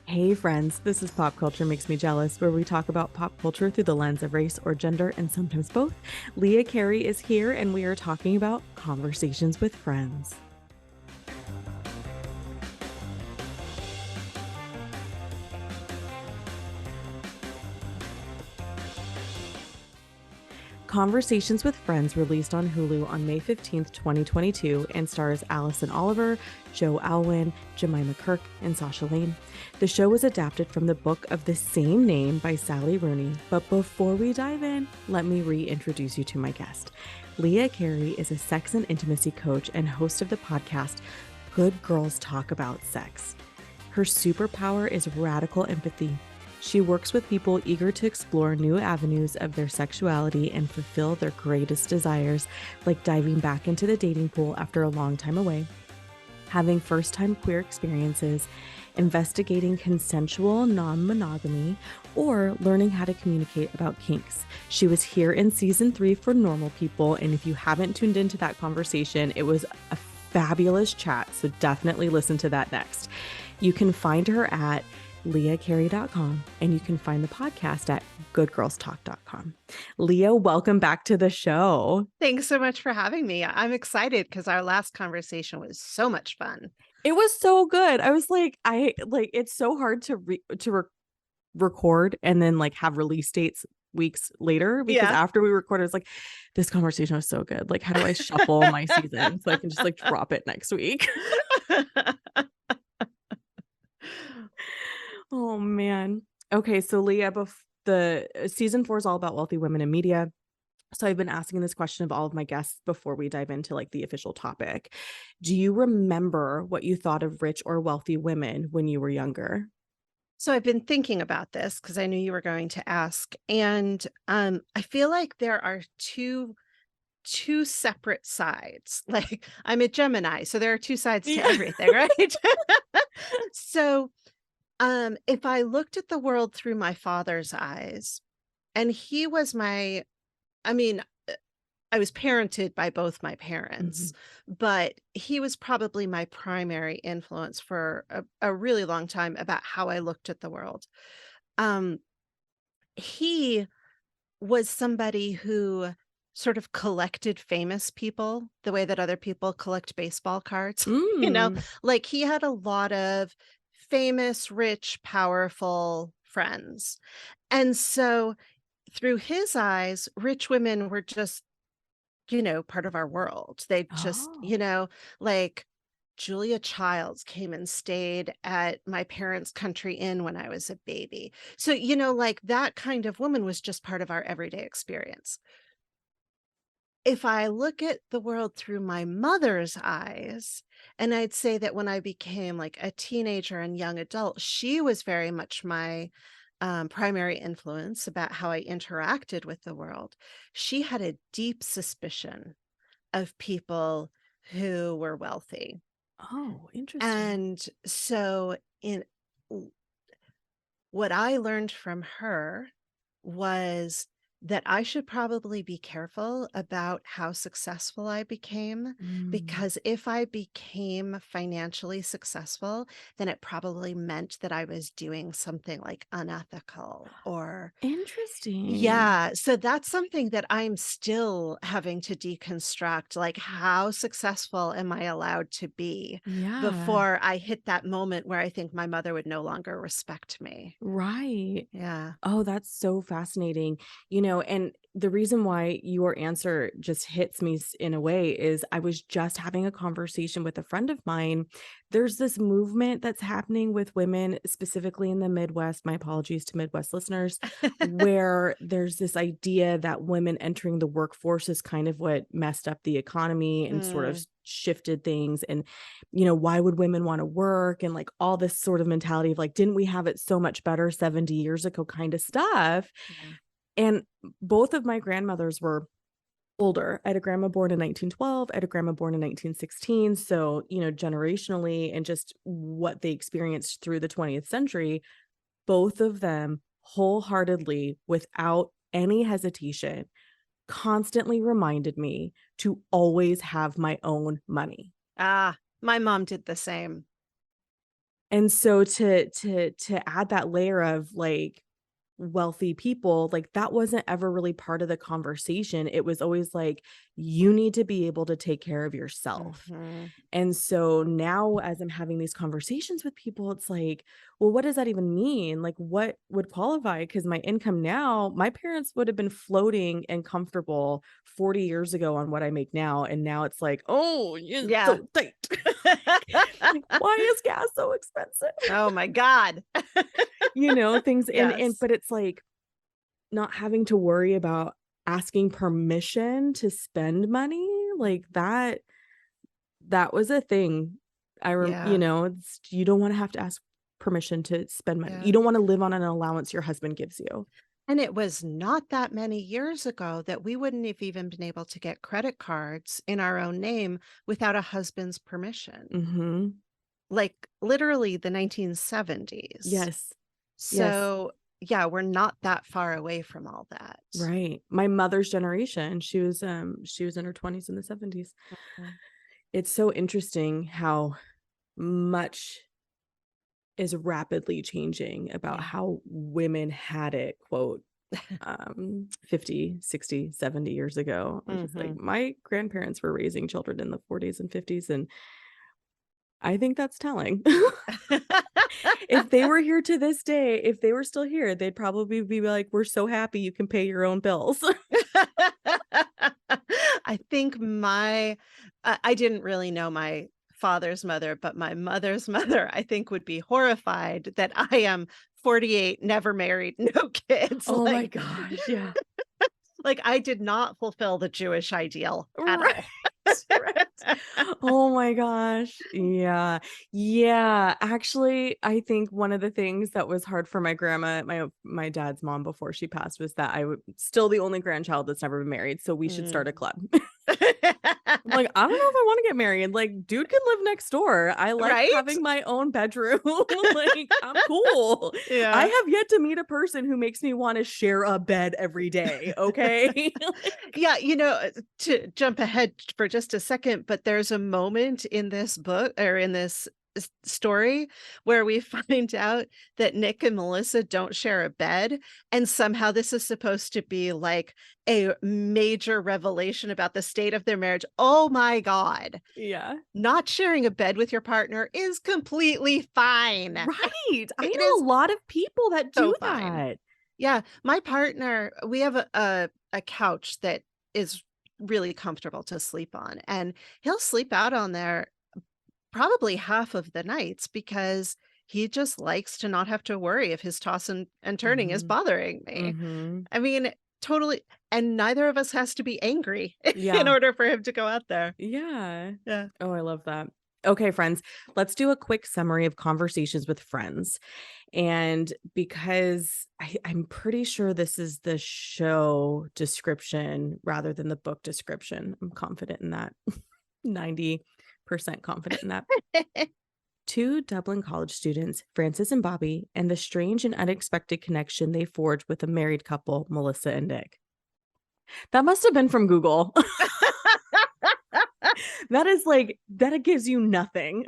Hey friends, this is Pop Culture Makes Me Jealous, where we talk about pop culture through the lens of race or gender, and sometimes both. Leah Carey is here, and we are talking about conversations with friends. Conversations with Friends released on Hulu on May 15th, 2022, and stars Allison Oliver, Joe Alwyn, Jemima Kirk, and Sasha Lane. The show was adapted from the book of the same name by Sally Rooney. But before we dive in, let me reintroduce you to my guest. Leah Carey is a sex and intimacy coach and host of the podcast Good Girls Talk About Sex. Her superpower is radical empathy. She works with people eager to explore new avenues of their sexuality and fulfill their greatest desires, like diving back into the dating pool after a long time away, having first-time queer experiences, investigating consensual non-monogamy, or learning how to communicate about kinks. She was here in season 3 for Normal People, and if you haven't tuned into that conversation, it was a fabulous chat, so definitely listen to that next. You can find her at leahcarey.com, and you can find the podcast at goodgirlstalk.com. Leah, welcome back to the show. Thanks so much for having me. I'm excited because our last conversation was so much fun. It was so good. I was like, it's so hard to record and then like have release dates weeks later, because after we recorded, it's like, this conversation was so good. Like, how do I shuffle my season so I can just like drop it next week? Oh man. Okay, so Leah, the season 4 is all about wealthy women in media. So I've been asking this question of all of my guests before we dive into like the official topic. Do you remember what you thought of rich or wealthy women when you were younger? So I've been thinking about this because I knew you were going to ask. And I feel like there are two separate sides. Like I'm a Gemini, so there are two sides to everything, right? So if I looked at the world through my father's eyes, and he was I mean, I was parented by both my parents, Mhm. but he was probably my primary influence for a really long time about how I looked at the world. Um, he was somebody who sort of collected famous people the way that other people collect baseball cards. You know, Mm. like he had a lot of famous, rich, powerful friends. And so through his eyes, rich women were just part of our world. They just, Oh. like Julia Childs came and stayed at my parents' country inn when I was a baby. So, like that kind of woman was just part of our everyday experience. If I look at the world through my mother's eyes, and I'd say that when I became like a teenager and young adult, she was very much my primary influence about how I interacted with the world. She had a deep suspicion of people who were wealthy. Oh, interesting. And so in w what I learned from her was that I should probably be careful about how successful I became, Mm. because if I became financially successful, then it probably meant that I was doing something like unethical or Interesting. yeah, so that's something that I'm still having to deconstruct, like, how successful am I allowed to be Yeah. before I hit that moment where I think my mother would no longer respect me? Right. Yeah. Oh, that's so fascinating. And the reason why your answer just hits me in a way is I was just having a conversation with a friend of mine. There's this movement that's happening with women, specifically in the Midwest. My apologies to Midwest listeners, where there's this idea that women entering the workforce is kind of what messed up the economy and sort of Mm, shifted things. And why would women want to work, and like all this sort of mentality of like, didn't we have it so much better 70 years ago kind of stuff. yeah. And both of my grandmothers were older. I had a grandma born in 1912, I had a grandma born in 1916. So, generationally and just what they experienced through the 20th century, both of them wholeheartedly, without any hesitation, constantly reminded me to always have my own money. Ah, my mom did the same. And so to add that layer of like wealthy people, like that wasn't ever really part of the conversation. It was always like, you need to be able to take care of yourself. Mhm. And so now as I'm having these conversations with people, it's like, well, what does that even mean? Like, what would qualify? Because my income now, my parents would have been floating and comfortable 40 years ago on what I make now. And now it's like, oh, it's Yeah. so tight. Like, why is gas so expensive? Oh my God. Things and Yes. but it's like not having to worry about asking permission to spend money like that was a thing. Yeah. It's you don't wanna have to ask permission to spend money. You Yeah. don't wanna live on an allowance your husband gives you. And it was not that many years ago that we wouldn't have even been able to get credit cards in our own name without a husband's permission. Mhm. Like, literally the 1970s. Yes. Yes. So, yeah, we're not that far away from all that. Right. My mother's generation, she was in her 20s in the 70s. Mhm. It's so interesting how much is rapidly changing about Yeah. how women had it, quote, 50, 60, 70 years ago. I'm just like, Mhm. my grandparents were raising children in the 40s and 50s, and I think that's telling. If they were here to this day, if they were still here, they'd probably be like, "We're so happy you can pay your own bills." I think I didn't really know my father's mother, but my mother's mother, I think, would be horrified that I am 48, never married, no kids. Oh my gosh, yeah. Like I did not fulfill the Jewish ideal at Right, all. right. Oh my gosh. Yeah. Yeah, actually, I think one of the things that was hard for my grandma, my dad's mom before she passed was that I was still the only grandchild that's never been married, so we should start a Mm. club. I'm like, I don't know if I want to get married. Like, dude can live next door. I like Right? having my own bedroom. Like, I'm cool. I Yeah. have yet to meet a person who makes me want to share a bed every day. Okay. Like, Yeah, to jump ahead for just a second, but there's a moment in this book or in this story where we find out that Nick and Melissa don't share a bed. And somehow this is supposed to be like a major revelation about the state of their marriage. Oh my God. yeah. Not sharing a bed with your partner is completely fine. Right. I It know is a lot of people that so do fine. that. Yeah, my partner, we have a couch that is really comfortable to sleep on, and he'll sleep out on there probably half of the nights because he just likes to not have to worry if his toss and turning is Mhm. bothering me. Mhm. I mean, totally, and neither of us has to be angry in Yeah. order for him to go out there. Yeah. Yeah. Oh, I love that. Okay, friends, let's do a quick summary of conversations with friends. And because I'm pretty sure this is the show description rather than the book description. I'm confident in that. 90% confident in that. Two Dublin college students, Francis and Bobby, and the strange and unexpected connection they forged with a married couple, Melissa and Nick. That must have been from Google. That is like, that gives you nothing.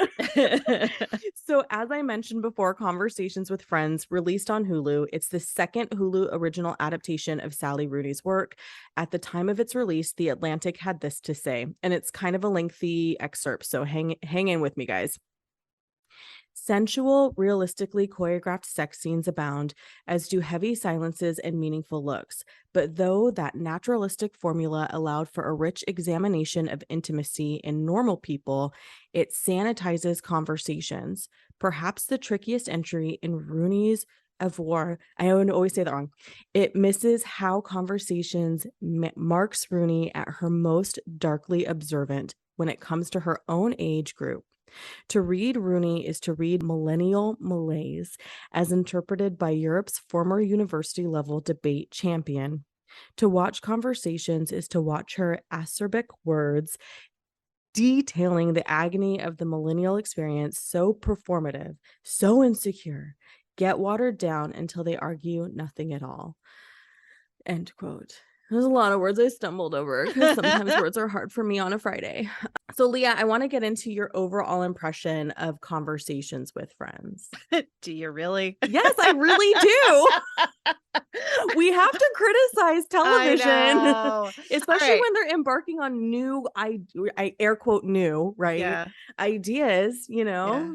So, as I mentioned before, Conversations with Friends released on Hulu. It's the second Hulu original adaptation of Sally Rooney's work. At the time of its release, The Atlantic had this to say, and it's kind of a lengthy excerpt. So, hang in with me, guys. Sensual, realistically choreographed sex scenes abound, as do heavy silences and meaningful looks. But though that naturalistic formula allowed for a rich examination of intimacy in normal people, it sanitizes conversations. Perhaps the trickiest entry in Rooney's Avoir, I always say that wrong. It misses how Conversations marks Rooney at her most darkly observant when it comes to her own age group. To read Rooney is to read millennial malaise as interpreted by Europe's former university level debate champion. To watch Conversations is to watch her acerbic words detailing the agony of the millennial experience, so performative, so insecure, get watered down until they argue nothing at all. End quote. There's a lot of words I stumbled over because sometimes words are hard for me on a Friday. So, Leah, I want to get into your overall impression of conversations with friends. Do you really? Yes, I really do. We have to criticize I television, know. especially Right. when they're embarking on new, I air quote new, right? Yeah. Ideas, Yeah.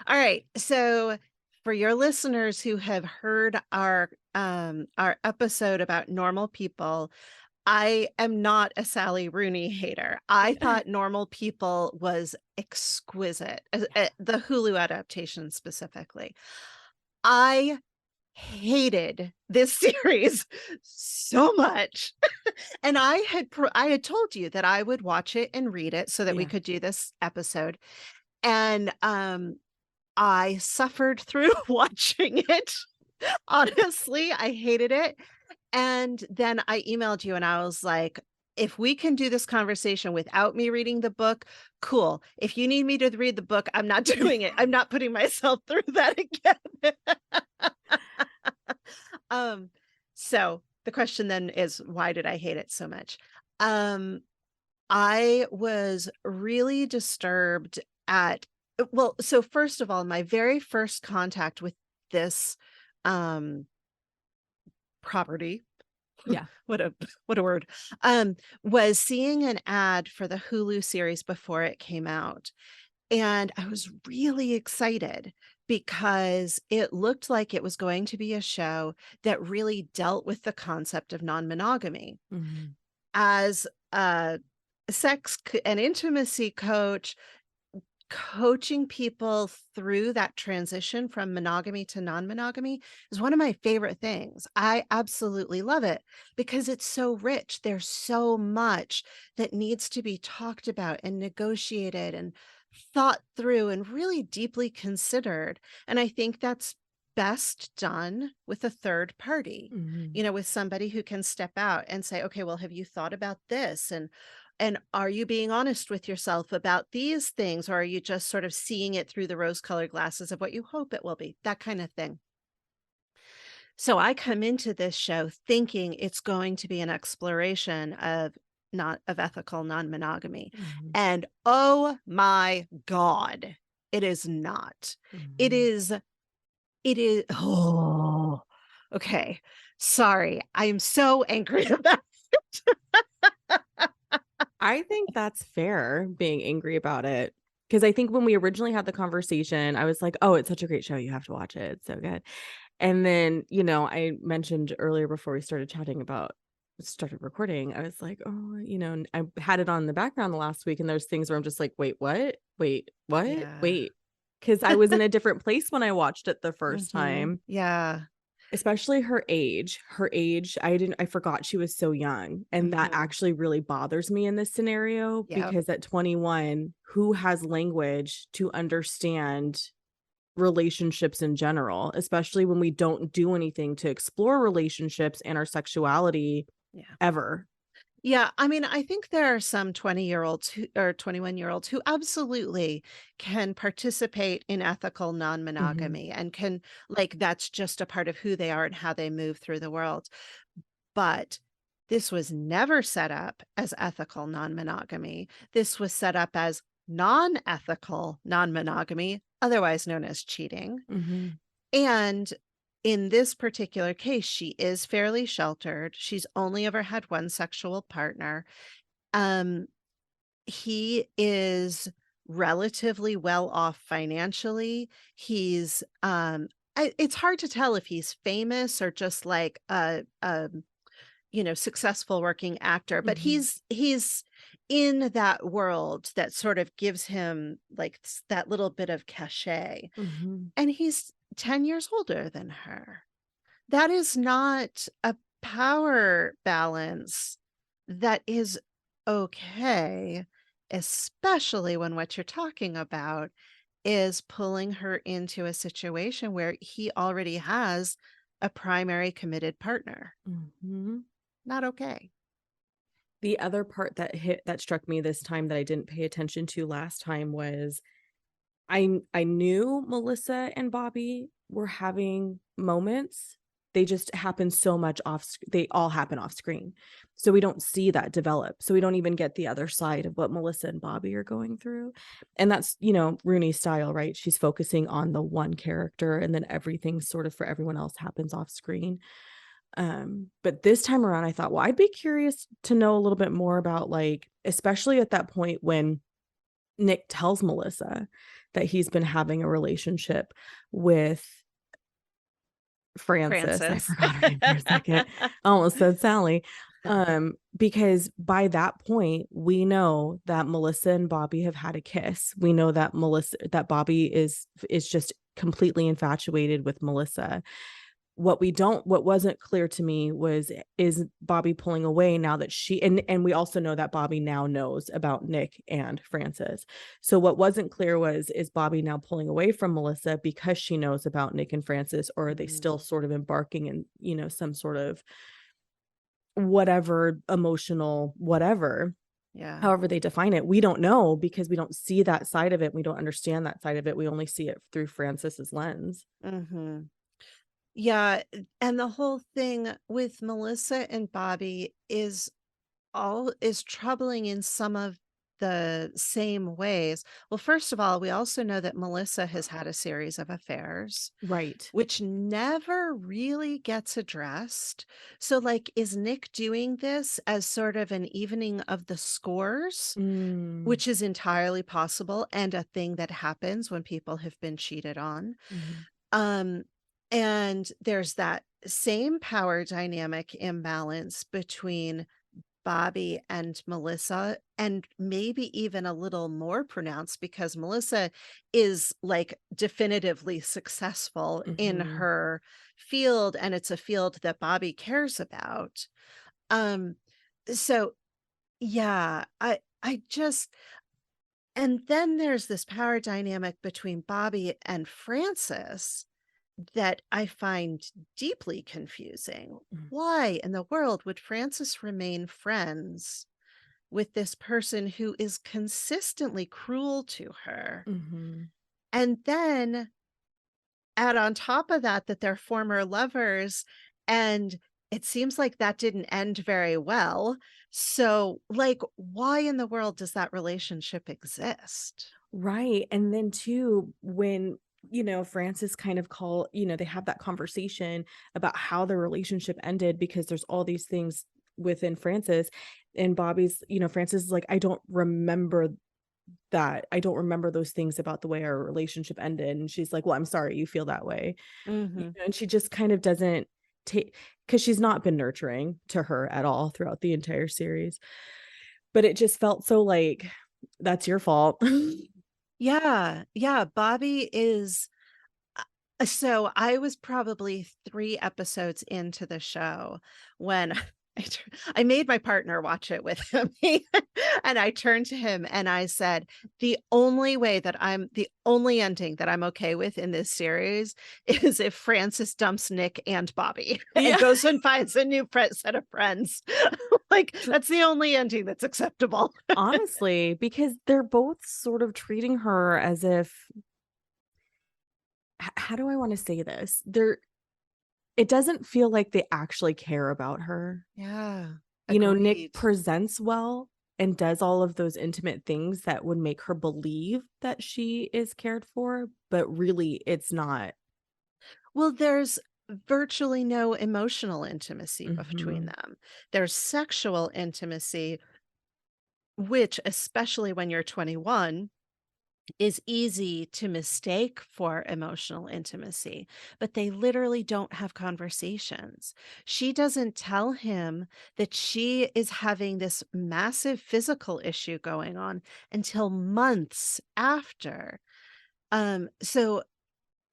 All right. So for your listeners who have heard our episode about normal people, I am not a Sally Rooney hater. I thought Normal People was exquisite, the Hulu adaptation specifically. I hated this series so much. And I had told you that I would watch it and read it so that we Yeah. could do this episode. And I suffered through watching it. Honestly, I hated it. And then I emailed you and I was like, if we can do this conversation without me reading the book, cool. If you need me to read the book, I'm not doing it. I'm not putting myself through that again. um, so the question then is, why did I hate it so much? Um, I was really disturbed at well, so first of all, my very first contact with this um property, Yeah. what a word, um, was seeing an ad for the Hulu series before it came out. And I was really excited because it looked like it was going to be a show that really dealt with the concept of non-monogamy. Mhm. As a and intimacy coach, coaching people through that transition from monogamy to non-monogamy is one of my favorite things. I absolutely love it because it's so rich. There's so much that needs to be talked about and negotiated and thought through and really deeply considered. And I think that's best done with a third party, Mhm. with somebody who can step out and say, okay, well, have you thought about this? And are you being honest with yourself about these things, or are you just sort of seeing it through the rose-colored glasses of what you hope it will be? That kind of thing. So I come into this show thinking it's going to be an exploration of not of ethical non-monogamy. Mhm. And oh my God, it is not. It Mhm. is, oh, okay. Sorry. I am so angry about I think that's fair being angry about it. Because I think when we originally had the conversation, I was like, oh, it's such a great show. You have to watch it. It's so good. And then, I mentioned earlier before we started recording, I was like, oh, and I had it on the background the last week. And there's things where I'm just like, wait, what? Wait, what? Yeah. Wait. Because I was in a different place when I watched it the first Mhm. time. Yeah. Especially her age, I forgot she was so young, and that Mhm. actually really bothers me in this scenario Yep. because at 21, who has language to understand relationships in general, especially when we don't do anything to explore relationships and our sexuality Yeah. ever. Yeah, I mean, I think there are some 20-year-olds who or 21-year-olds who absolutely can participate in ethical Mhm, non-monogamy and can like that's just a part of who they are and how they move through the world. But this was never set up as ethical non-monogamy. This was set up as non-ethical non-monogamy, otherwise known as cheating. mhm, And in this particular case, she is fairly sheltered. She's only ever had one sexual partner. Um, he is relatively well off financially. He's it's hard to tell if he's famous or just like a successful working actor, but mhm, he's in that world that sort of gives him like that little bit of cachet. mhm, And he's 10 years older than her. That is not a power balance that is okay, especially when what you're talking about is pulling her into a situation where he already has a primary committed partner. mhm. Not okay. The other part that struck me this time that I didn't pay attention to last time was I knew Melissa and Bobby were having moments, they just happen so much they all happen off screen. So we don't see that develop. So we don't even get the other side of what Melissa and Bobby are going through. And that's, Rooney's style, right? She's focusing on the one character, and then everything sort of for everyone else happens off screen. But this time around I thought, well, I'd be curious to know a little bit more about, like, especially at that point when Nick tells Melissa that he's been having a relationship with Frances. I Frances. forgot her name for a second. I almost said Sally. Because by that point, we know that Melissa and Bobby have had a kiss. We know that Bobby is just completely infatuated with Melissa. What wasn't clear to me is Bobby pulling away now that and we also know that Bobby now knows about Nick and Frances. So what wasn't clear is Bobby now pulling away from Melissa because she knows about Nick and Frances, or are they still sort of embarking in, some sort of whatever emotional whatever, Yeah. however they define it. We don't know because we don't see that side of it. We don't understand that side of it. We only see it through Frances's lens. Mm-hmm. Yeah, and the whole thing with Melissa and Bobby is troubling in some of the same ways. Well, first of all, we also know that Melissa has had a series of affairs, Right. which never really gets addressed. So, like, is Nick doing this as sort of an evening of the scores, which is entirely possible and a thing that happens when people have been cheated on? Mhm. Um, and there's that same power dynamic imbalance between Bobby and Melissa, and maybe even a little more pronounced because Melissa is like definitively successful in Mhm. her field, and it's a field that Bobby cares about. Um, so yeah, I just and then there's this power dynamic between Bobby and Frances that I find deeply confusing. Mm. Why in the world would Frances remain friends with this person who is consistently cruel to her? Mhm. And then add on top of that that they're former lovers, and it seems like that didn't end very well. So, like, why in the world does that relationship exist? Right. And then too, when Frances kind of they have that conversation about how the relationship ended, because there's all these things within Frances, and Frances is like, I don't remember that. I don't remember those things about the way our relationship ended. And she's like, well, I'm sorry you feel that way. Mhm. And she just kind of doesn't take, because she's not been nurturing to her at all throughout the entire series. But it just felt so like, that's your fault. Yeah, yeah, Bobby is so I was probably 3 episodes into the show when I made my partner watch it with me, and I turned to him and I said, the only ending that I'm okay with in this series is if Frances dumps Nick and Bobby and Yeah. goes and finds a new set of friends." Like, that's the only ending that's acceptable. Honestly, because they're both sort of treating her as if how do I wanna say this? It doesn't feel like they actually care about her. Yeah, Nick agreed. presents well and does all of those intimate things that would make her believe that she is cared for, but really it's not. Well, there's virtually no emotional intimacy between Mhm. them. There's sexual intimacy, which, especially when you're 21, is easy to mistake for emotional intimacy, but they literally don't have conversations. She doesn't tell him that she is having this massive physical issue going on until months after. So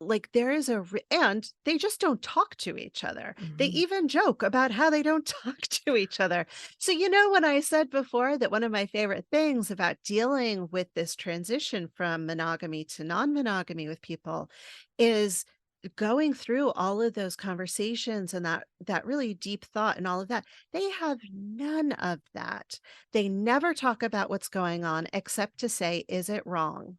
like, there is and they just don't talk to each other. They Mhm. even joke about how they don't talk to each other. So, when I said before that one of my favorite things about dealing with this transition from monogamy to non-monogamy with people is going through all of those conversations and that really deep thought and all of that. They have none of that. They never talk about what's going on except to say, "Is it wrong?"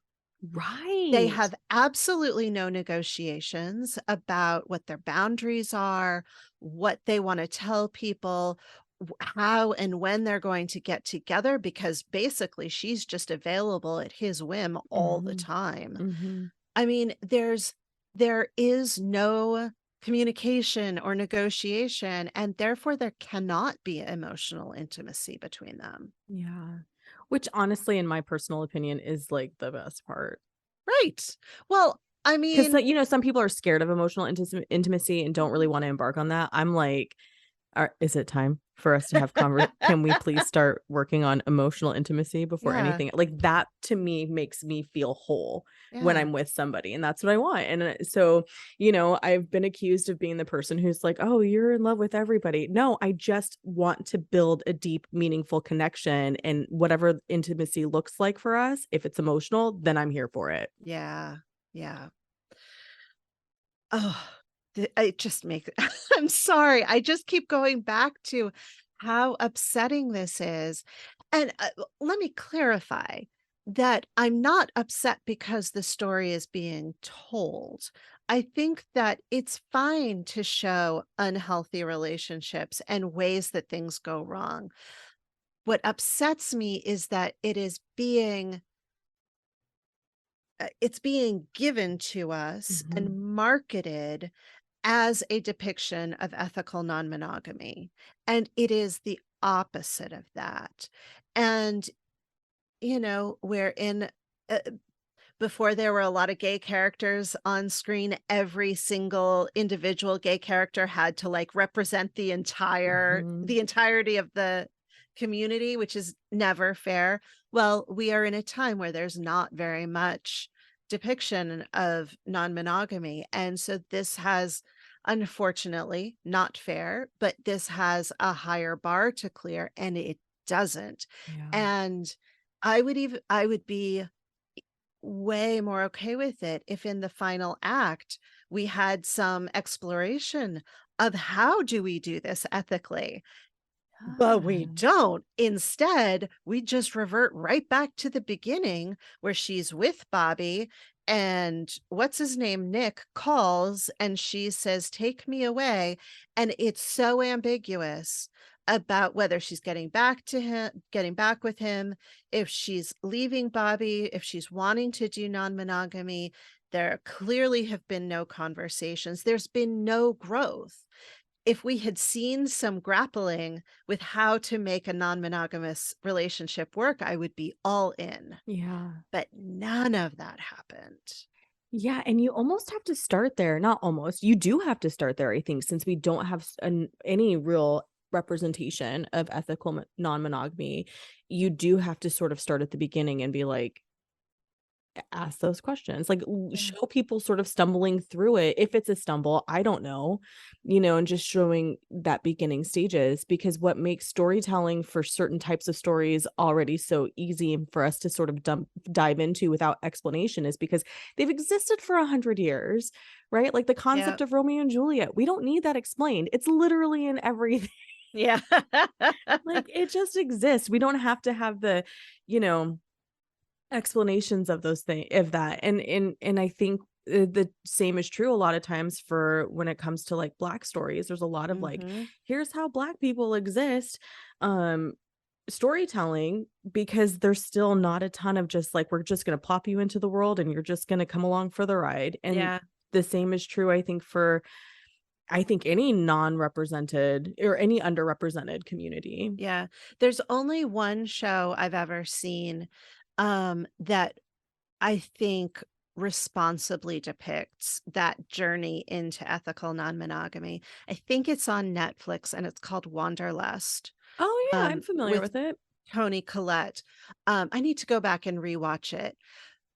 They Right. have absolutely no negotiations about what their boundaries are, what they wanna tell people, how and when they're going to get together, because basically she's just available at his whim all the Mhm. time. Mhm. I mean, there is no communication or negotiation, and therefore there cannot be emotional intimacy between them. Yeah. Which honestly, in my personal opinion, is, like, the best part. Right. Well, I 'Cause, so mean, you know, some people are scared of emotional intimacy and don't really wanna embark on that. I'm like, is it time for us to have can we please start working on emotional intimacy before yeah, anything like, that to me makes me feel whole when yeah, I'm with somebody, and that's what I want, and, so, you know, I've been accused of being the person who's like, "Oh, you're in love with everybody." No, I just want to build a deep, meaningful connection, and whatever intimacy looks like for us, if it's emotional, then I'm here for it. yeah, yeah. Oh, it just makes I'm sorry, I just keep going back to how upsetting this is, and, let me clarify that I'm not upset because the story is being told. I think that it's fine to show unhealthy relationships and ways that things go wrong. What upsets me is that it's being given to us Mhm. and marketed as a depiction of ethical non-monogamy, and it is the opposite of that. And, where in uh, before there were a lot of gay characters on screen, every single individual gay character had to, like, represent Mhm. the entirety of the community, which is never fair. Well, we are in a time where there's not very much depiction of non-monogamy, and so this has, unfortunately, not fair, but this has a higher bar to clear, and it doesn't. Yeah. And I would be way more okay with it if in the final act we had some exploration of how do we do this ethically, but we Ah. don't. Instead, we just revert right back to the beginning where she's with Bobby and what's his name? Nick calls and she says, "Take me away." And it's so ambiguous about whether she's getting back with him, if she's leaving Bobby, if she's wanting to do non monogamy. There clearly have been no conversations, there's been no growth. If we had seen some grappling with how to make a non-monogamous relationship work, I would be all in, Yeah. but none of that happened. Yeah, and you almost have to start there. Not almost, you do have to start there, I think, since we don't have any real representation of ethical non-monogamy. You do have to sort of start at the beginning and be like, ask those questions, like, Yeah. show people sort of stumbling through it. If it's a stumble, I don't know, you know, and just showing that beginning stages, because what makes storytelling for certain types of stories already so easy and for us to sort of dive into without explanation is because they've existed for 100 years, right? Like the Yeah. concept of Romeo and Juliet, we don't need that explained. It's literally in everything. Yeah. Like it just exists. We don't have to have the, you know, explanations of those things of that, and I think, the same is true a lot of times for when it comes to, like, Black stories. There's a lot of, like, Mhm. "Here's how Black people exist," um, storytelling, because there's still not a ton of just, like, "We're just gonna plop you into the world, and you're just gonna come along for the ride," and Yeah. the same is true, I think, for any non-represented or any underrepresented community. Yeah. There's only one show I've ever seen, that I think responsibly depicts that journey into ethical non-monogamy. I think it's on Netflix and it's called Wanderlust, Oh, yeah, I'm familiar with with it. Toni Collette. I need to go back and rewatch it,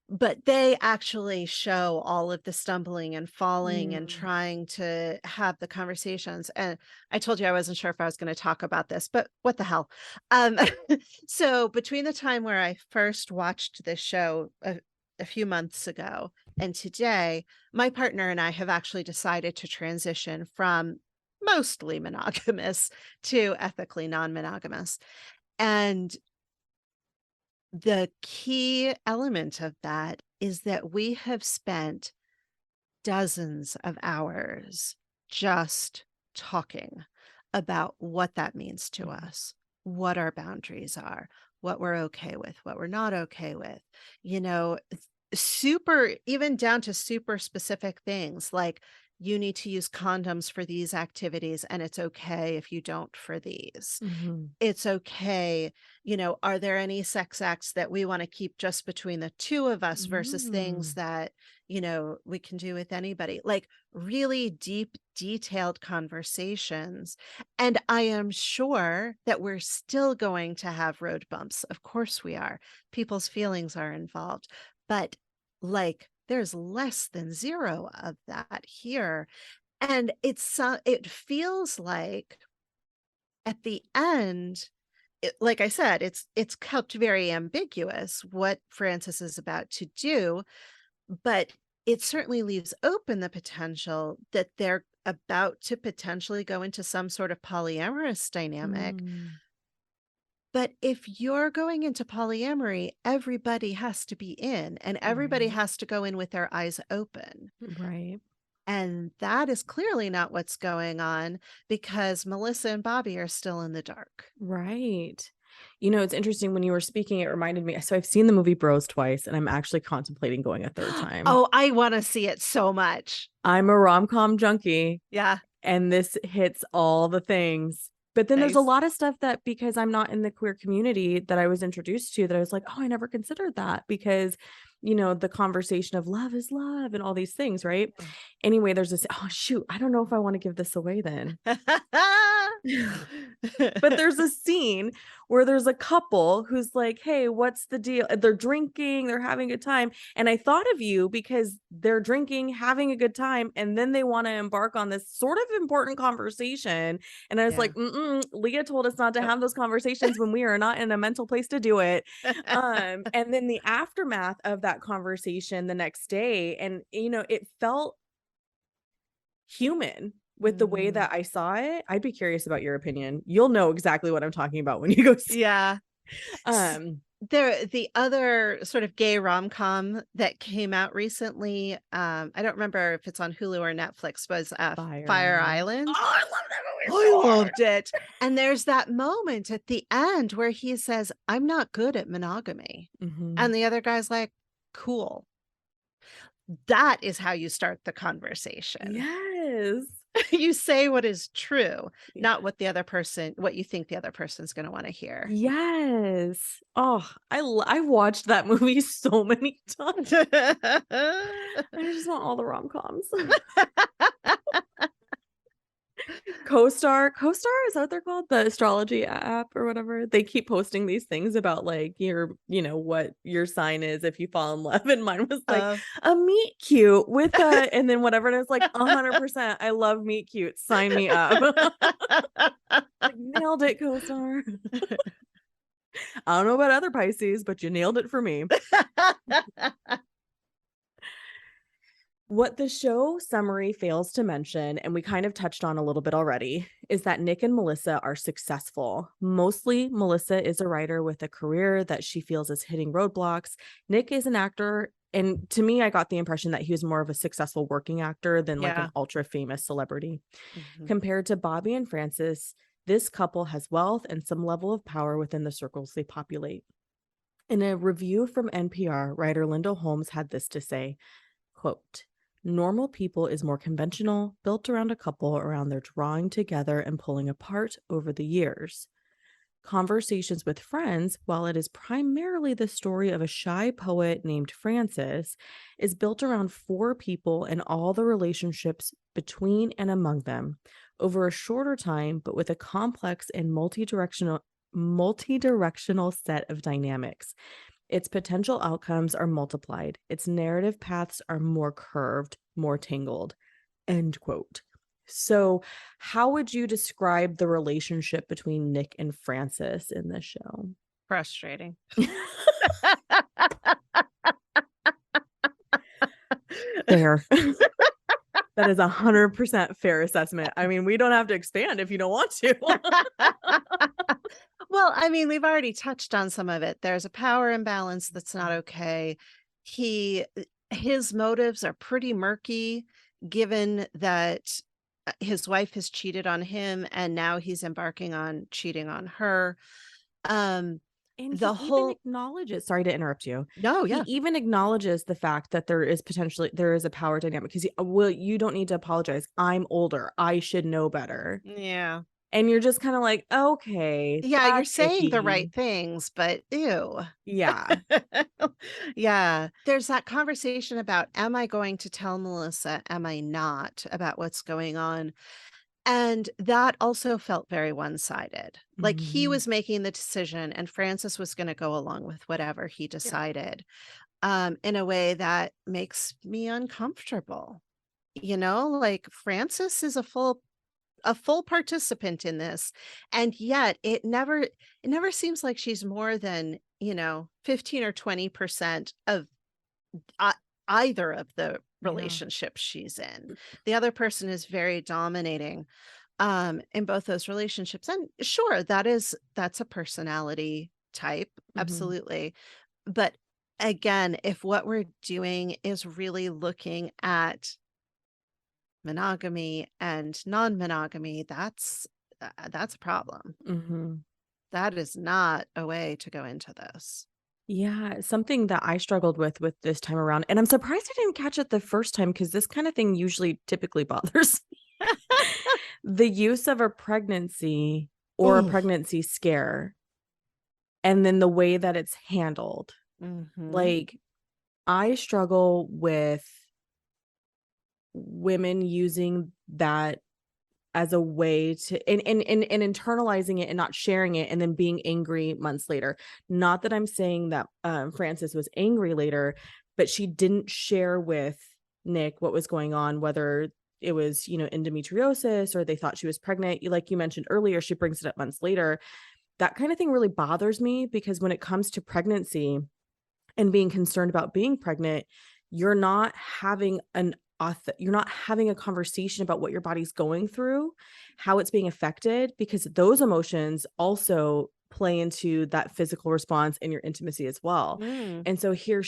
but they actually show all of the stumbling and falling and Mm. trying to have the conversations, and I told you I wasn't sure if I was gonna talk about this, but what the hell? Um, so between the time where I first watched this show a few months ago and today, my partner and I have actually decided to transition from mostly monogamous to ethically non-monogamous, and the key element of that is that we have spent dozens of hours just talking about what that means to Mhm. us, what our boundaries are, what we're okay with, what we're not okay with. You know, super, even down to super specific things like you need to use condoms for these activities and it's okay if you don't for these. Mhm. It's okay, are there any sex acts that we wanna keep just between the 2 of us versus things Mm. that, we can do with anybody? Like, really deep, detailed conversations, and I am sure that we're still going to have road bumps. Of course we are. People's feelings are involved, but, like, there's less than 0 of that here, and it feels like at the end like I said, it's kept very ambiguous what Francis is about to do, but it certainly leaves open the potential that they're about to potentially go into some sort of polyamorous dynamic. Mm. But if you're going into polyamory, everybody has to be in and everybody Right. has to go in with their eyes open. Right. And that is clearly not what's going on because Melissa and Bobby are still in the dark. Right. It's interesting when you were speaking, it reminded me. So I've seen the movie Bros twice, and I'm actually contemplating going a third time. Oh, I want to see it so much. I'm a rom-com junkie, Yeah. and this hits all the things. But then there's a Nice. lot of stuff that because I'm not in the queer community that I was introduced to that I was like, "Oh, I never considered that," because, the conversation of love is love and all these things, right? Yeah. Anyway, there's this oh, shoot, I don't know if I wanna give this away then. But there's a scene where there's a couple who's like, "Hey, what's the deal?" They're drinking, they're having a good time, and I thought of you because they're drinking, having a good time, and then they wanna embark on this sort of important conversation, and I was Yeah. like, "Mm-mm, Leah told us not to Nope. have those conversations when we are not in a mental place to do it." And then the aftermath of that conversation the next day, and, it felt human with the way Mm. that I saw it. I'd be curious about your opinion. You'll know exactly what I'm talking about when you go see. Yeah. S Um, the other sort of gay rom-com that came out recently, I don't remember if it's on Hulu or Netflix, was, Fire Fire Island. Oh, Island. I love that movie I so hard. loved it, and there's that moment at the end where he says, "I'm not good at monogamy," Mhm. and the other guy's like, "Cool." That is how you start the conversation. Yes. You say what is true, not what you think the other person's gonna wanna hear. Yes. Oh, I watched that movie so many times. I just want all the rom-coms. CoStar, is that what they're called? The astrology app or whatever? They keep posting these things about, like, what your sign is if you fall in love, and mine was like, Uh, "A meet cute with a" and then whatever, and it's like, "100%, I love meet cute, sign me up." Like, "Nailed it, CoStar." I don't know about other Pisces, but you nailed it for me. What the show summary fails to mention, and we kind of touched on a little bit already, is that Nick and Melissa are successful. Mostly, Melissa is a writer with a career that she feels is hitting roadblocks. Nick is an actor. And to me, I got the impression that he was more of a successful working actor than like an Yeah. ultra famous celebrity. Mhm. Compared to Bobby and Francis, this couple has wealth and some level of power within the circles they populate. In a review from NPR, writer Linda Holmes had this to say, quote, "Normal People is more conventional, built around a couple around their drawing together and pulling apart over the years. Conversations with Friends, while it is primarily the story of a shy poet named Francis, is built around four people and all the relationships between and among them over a shorter time, but with a complex and multi-directional set of dynamics. Its potential outcomes are multiplied. Its narrative paths are more curved, more tangled." End quote. So, how would you describe the relationship between Nick and Francis in this show? Frustrating. Fair. That is 100% fair assessment. I mean, we don't have to expand if you don't want to. Well, I mean, we've already touched on some of it. There's a power imbalance that's not okay. he his motives are pretty murky given that his wife has cheated on him and now he's embarking on cheating on her. Um And he the even whole acknowledges, sorry to interrupt you. No, He yeah. even acknowledges the fact that there is a power dynamic because, well, you don't need to apologize. I'm older. I should know better. Yeah. And you're just kind of like, okay, Yeah, you're that's saying the right icky. things, but ew. Yeah. Yeah. There's that conversation about, am I going to tell Melissa? Am I not about what's going on? And that also felt very one-sided. Like he Mhm. was making the decision and Francis was going to go along with whatever he Yeah. decided, in a way that makes me uncomfortable. Like Francis is a full participant in this, and yet it never seems like she's more than 15 or 20% of ei- either of the Yeah. relationships she's in. The other person is very dominating in both those relationships, and sure, that's a personality type, Mhm. absolutely. But again, if what we're doing is really looking at monogamy and non-monogamy, that's a problem. Mhm. That is not a way to go into this. Yeah, something that I struggled with this time around, and I'm surprised I didn't catch it the first time because this kind of thing usually typically bothers me. The use of a pregnancy or a Ooh. pregnancy scare, and then the way that it's handled. Mhm. Like, I struggle with women using that as a way to and internalizing it and not sharing it and then being angry months later. Not that I'm saying that Frances was angry later, but she didn't share with Nick what was going on, whether it was, endometriosis or they thought she was pregnant. Like you mentioned earlier, she brings it up months later. That kind of thing really bothers me because when it comes to pregnancy and being concerned about being pregnant, you're not having you're not having a conversation about what your body's going through, how it's being affected, because those emotions also play into that physical response in your intimacy as well. Mm. And so here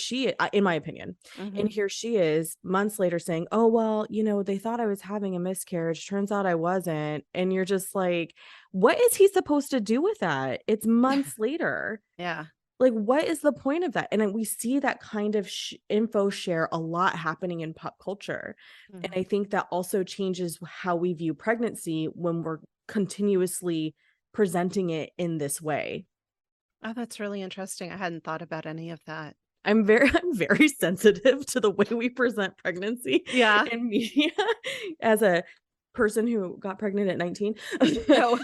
in my opinion, and Mhm. here she is months later saying, "Oh, well, they thought I was having a miscarriage. Turns out I wasn't." And you're just like, what is he supposed to do with that? It's months later. Yeah. Like, what is the point of that? And then we see that kind of info share a lot happening in pop culture. And Mhm. I think that also changes how we view pregnancy when we're continuously presenting it in this way. Oh, that's really interesting. I hadn't thought about any of that. I'm very sensitive to the way we present pregnancy Yeah. in media as a person who got pregnant at 19, Oh.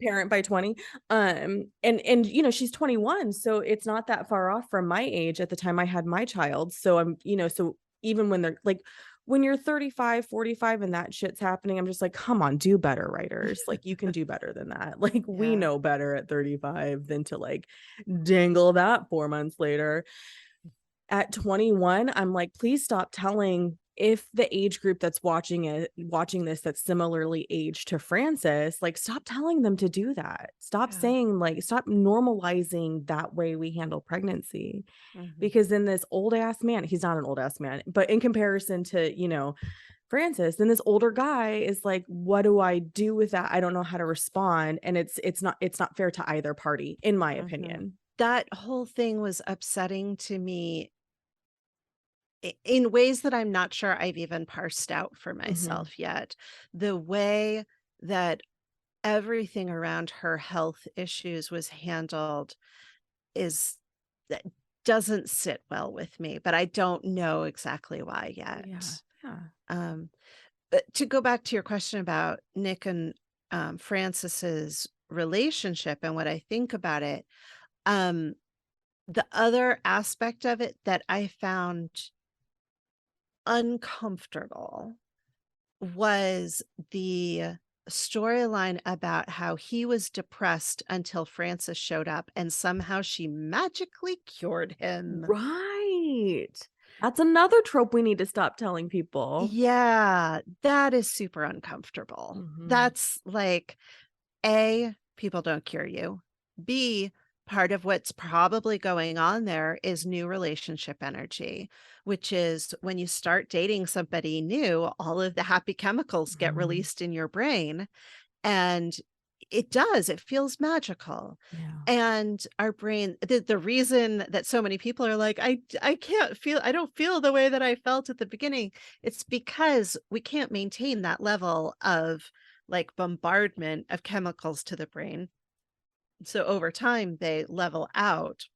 parent by 20. And she's 21, so it's not that far off from my age at the time I had my child. So so even when they're like when you're 35, 45, and that shit's happening, I'm just like, come on, do better, writers. Like, you can do better than that. Like, we Yeah. know better at 35 than to like dangle that 4 months later. At 21, I'm like, please stop telling if the age group that's watching this that's similarly aged to Frances, like, stop telling them to do that. Stop Yeah. saying, like, stop normalizing that way we handle pregnancy. Mhm. Because then this old ass man, he's not an old ass man, but in comparison to, Francis, then this older guy is like, what do I do with that? I don't know how to respond. And it's not fair to either party, in my Mhm. opinion. That whole thing was upsetting to me in ways that I'm not sure I've even parsed out for Mhm. myself yet. The way that everything around her health issues was handled is that doesn't sit well with me, but I don't know exactly why Yeah. yet. Yeah. Um, but to go back to your question about Nick and Francis's relationship and what I think about it, um, the other aspect of it that I found uncomfortable was the storyline about how he was depressed until Frances showed up and somehow she magically cured him. Right. That's another trope we need to stop telling people. Yeah, that is super uncomfortable. Mhm. That's like, A, people don't cure you. B, Part of what's probably going on there is new relationship energy, which is when you start dating somebody new, all of the happy chemicals get Mhm. released in your brain. And it does, it feels magical. Yeah. And our brain, the reason that so many people are like, I can't feel, I don't feel the way that I felt at the beginning. It's because we can't maintain that level of like bombardment of chemicals to the brain. So over time they level out.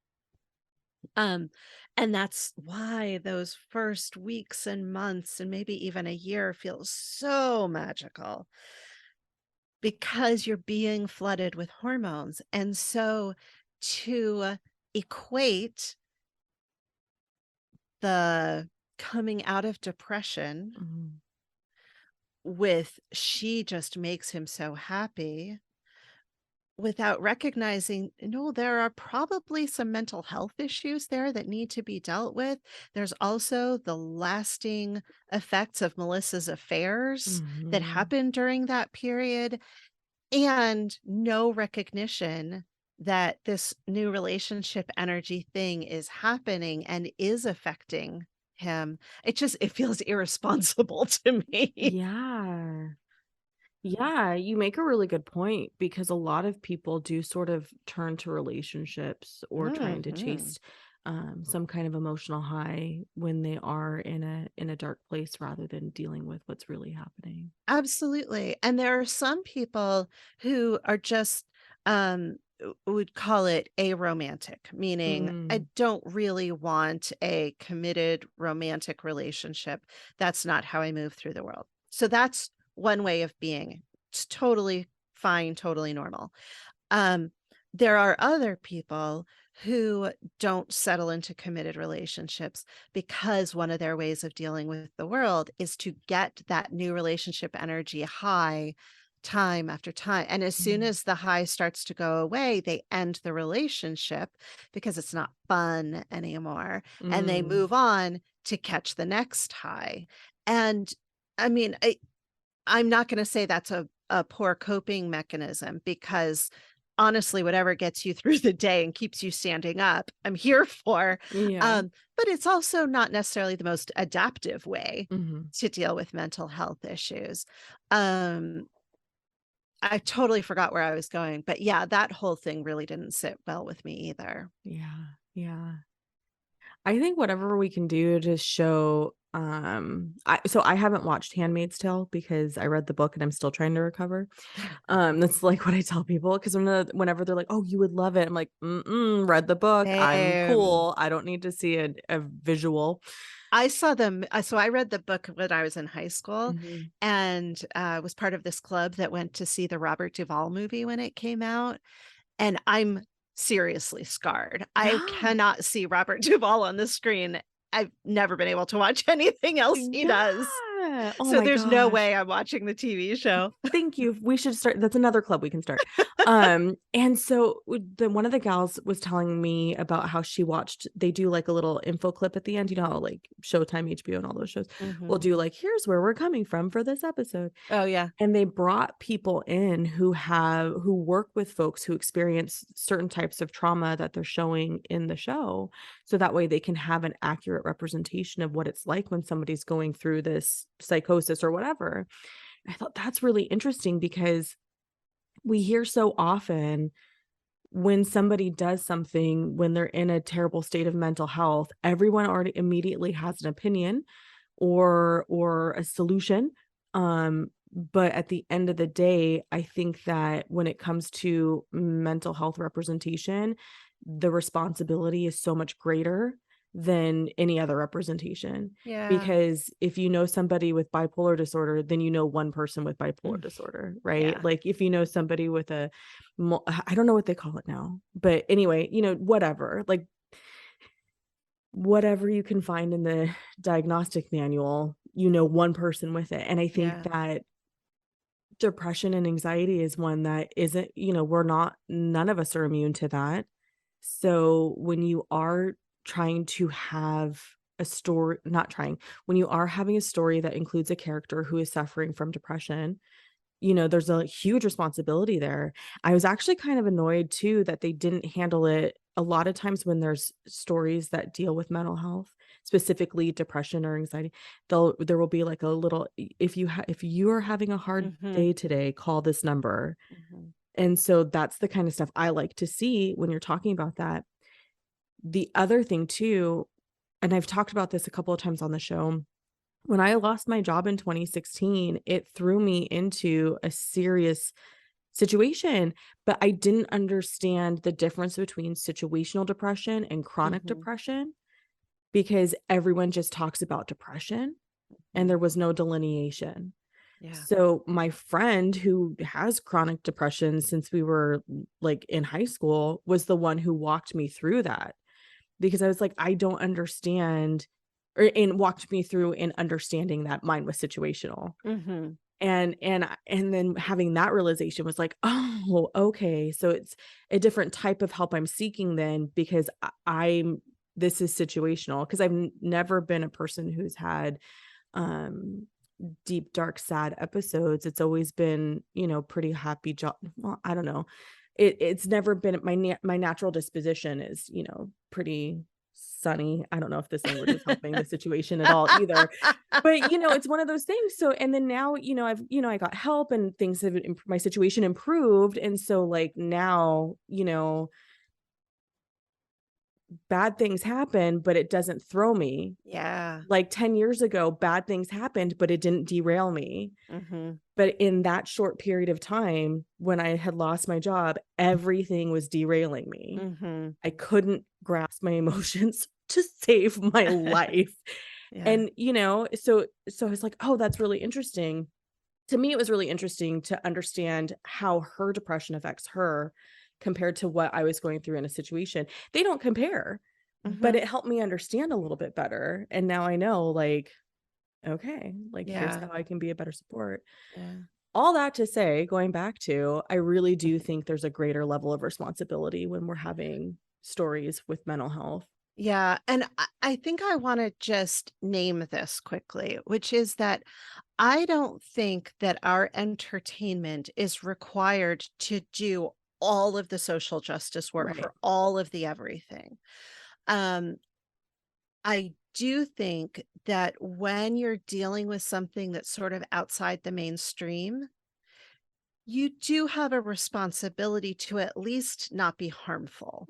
Um, and that's why those first weeks and months and maybe even a year feels so magical because you're being flooded with hormones. And so to equate the coming out of depression Mhm. with she just makes him so happy without recognizing, no, there are probably some mental health issues there that need to be dealt with. There's also the lasting effects of Melissa's affairs that Mhm. happened during that period, and no recognition that this new relationship energy thing is happening and is affecting him. It feels irresponsible to me. Yeah. Yeah, you make a really good point because a lot of people do sort of turn to relationships or trying to Mhm. chase some kind of emotional high when they are in a dark place rather than dealing with what's really happening. Absolutely, and there are some people who are just, would call it aromantic, meaning, I Mm, don't really want a committed romantic relationship. That's not how I move through the world. So that's one way of being. It's totally fine, totally normal. Um, there are other people who don't settle into committed relationships because one of their ways of dealing with the world is to get that new relationship energy high time after time. And as soon mm, as the high starts to go away, they end the relationship because it's not fun anymore. And they mm. move on to catch the next high. And I mean, I'm not gonna say that's a poor coping mechanism because honestly, whatever gets you through the day and keeps you standing up, I'm here for. Yeah. But it's also not necessarily the most adaptive way Mhm. to deal with mental health issues. Um, I totally forgot where I was going, but yeah, that whole thing really didn't sit well with me either. Yeah. Yeah. I think whatever we can do to show I haven't watched Handmaid's Tale because I read the book and I'm still trying to recover. That's like what I tell people because whenever they're like, "Oh, you would love it." I'm like, "Mm-mm, read the book. I'm Same. cool. I don't need to see a visual." I saw them so I read the book when I was in high school Mhm. and, was part of this club that went to see the Robert Duvall movie when it came out, and I'm seriously scarred. I Yeah. cannot see Robert Duvall on the screen. I've never been able to watch anything else he does. Yeah. Oh So my there's no gosh. way I'm watching the TV show. Thank you. We should start that's another club we can start. And so one of the gals was telling me about how she watched they do like a little info clip at the end, you know how like Showtime, HBO, and all those shows will Mhm. do like, here's where we're coming from for this episode. Oh, yeah. And they brought people in who work with folks who experience certain types of trauma that they're showing in the show. So that way they can have an accurate representation of what it's like when somebody's going through this psychosis or whatever. I thought that's really interesting because we hear so often when somebody does something when they're in a terrible state of mental health, everyone already immediately has an opinion or a solution. But at the end of the day, I think that when it comes to mental health representation, the responsibility is so much greater than any other representation. Yeah. Because if you know somebody with bipolar disorder, then you know one person with bipolar Mm, disorder, right? yeah. Like if you know somebody with I don't know what they call it now, but anyway, whatever, like whatever you can find in the diagnostic manual, one person with it. And I think Yeah. that depression and anxiety is one that isn't, none of us are immune to that. So when you are trying to have a story, not trying, when you are having a story that includes a character who is suffering from depression, there's a huge responsibility there. I was actually kind of annoyed too that they didn't handle it. A lot of times when there's stories that deal with mental health, specifically depression or anxiety, there will be like a little, if you are having a hard day today, call this number. And so that's the kind of stuff I like to see when you're talking about that. The other thing too, and I've talked about this a couple of times on the show, when I lost my job in 2016, it threw me into a serious situation, but I didn't understand the difference between situational depression and chronic depression, because everyone just talks about depression and there was no delineation. Yeah. So my friend who has chronic depression since we were like in high school was the one who walked me through that, because I was like, I don't understand, and walked me through in understanding that mine was situational. And then having that realization was like, oh, okay, so it's a different type of help I'm seeking then, because this is situational, because I've never been a person who's had deep, dark, sad episodes. It's always been, pretty happy well, I don't know. It's never been my natural disposition is, pretty sunny. I don't know if this language is helping the situation at all either, but it's one of those things. So, and then now, I got help and things have, my situation improved. And so like now, bad things happen, but it doesn't throw me. Yeah. Like 10 years ago, bad things happened, but it didn't derail me. But in that short period of time, when I had lost my job, everything was derailing me. I couldn't grasp my emotions to save my life. And, so I was like, oh, that's really interesting. To me, it was really interesting to understand how her depression affects her compared to what I was going through in a situation. They don't compare, but it helped me understand a little bit better. And now I know, like, okay, like here's how I can be a better support. All that to say, going back to, I really do think there's a greater level of responsibility when we're having stories with mental health. Yeah. And I think I want to just name this quickly, which is that I don't think that our entertainment is required to do all of the social justice work Right. for all of the everything. I do think that when you're dealing with something that's sort of outside the mainstream, you do have a responsibility to at least not be harmful,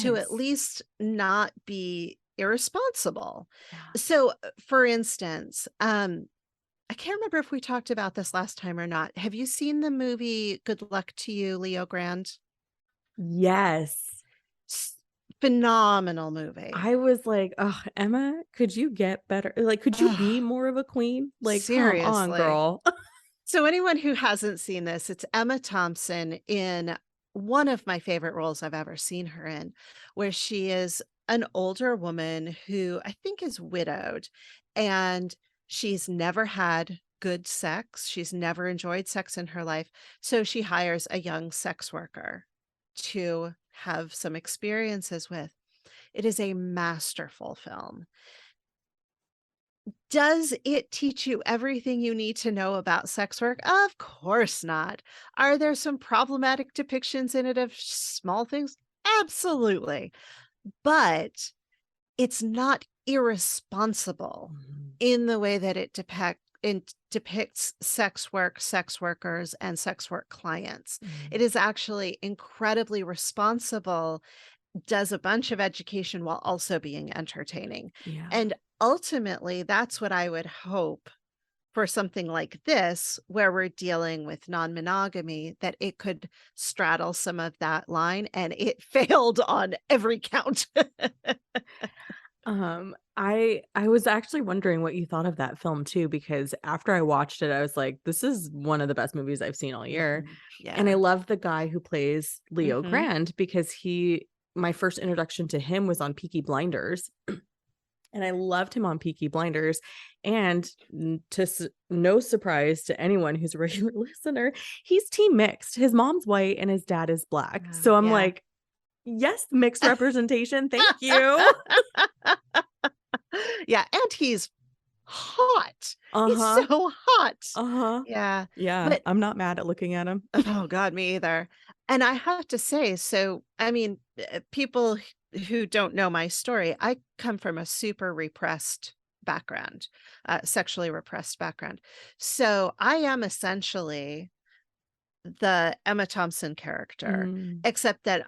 to at Yes. least not be irresponsible. Yeah. So, for instance, I can't remember if we talked about this last time or not. Have you seen the movie Good Luck to You, Leo Grand? Yes. Phenomenal movie. I was like, oh, Emma, could you get better? Like, could you be more of a queen? Like, come on, Seriously. girl. So anyone who hasn't seen this, it's Emma Thompson in one of my favorite roles I've ever seen her in, where she is an older woman who I think is widowed, and she's never had good sex. She's never enjoyed sex in her life. So she hires a young sex worker to have some experiences with. It is a masterful film. Does it teach you everything you need to know about sex work? Of course not. Are there some problematic depictions in it of small things? Absolutely. But it's not irresponsible in the way that it depicts sex work, sex workers, and sex work clients. It is actually incredibly responsible, does a bunch of education while also being entertaining. Yeah. And ultimately, that's what I would hope for something like this, where we're dealing with non-monogamy, that it could straddle some of that line, and it failed on every count. I was actually wondering what you thought of that film too, because after I watched it, I was like, this is one of the best movies I've seen all year. And I love the guy who plays Leo Grand, because my first introduction to him was on Peaky Blinders. And I loved him on Peaky Blinders. And no surprise to anyone who's a regular listener, he's team mixed. His mom's white and his dad is black. So I'm like, yes, mixed representation. Thank you. Yeah. And he's hot. He's Uh-huh. so hot. Uh-huh. Yeah. Yeah, But I'm not mad at looking at him. oh god, me either. And I have to say, so I mean, people who don't know my story, I come from a super repressed background, sexually repressed background. So I am essentially the Emma Thompson character, Mm. except that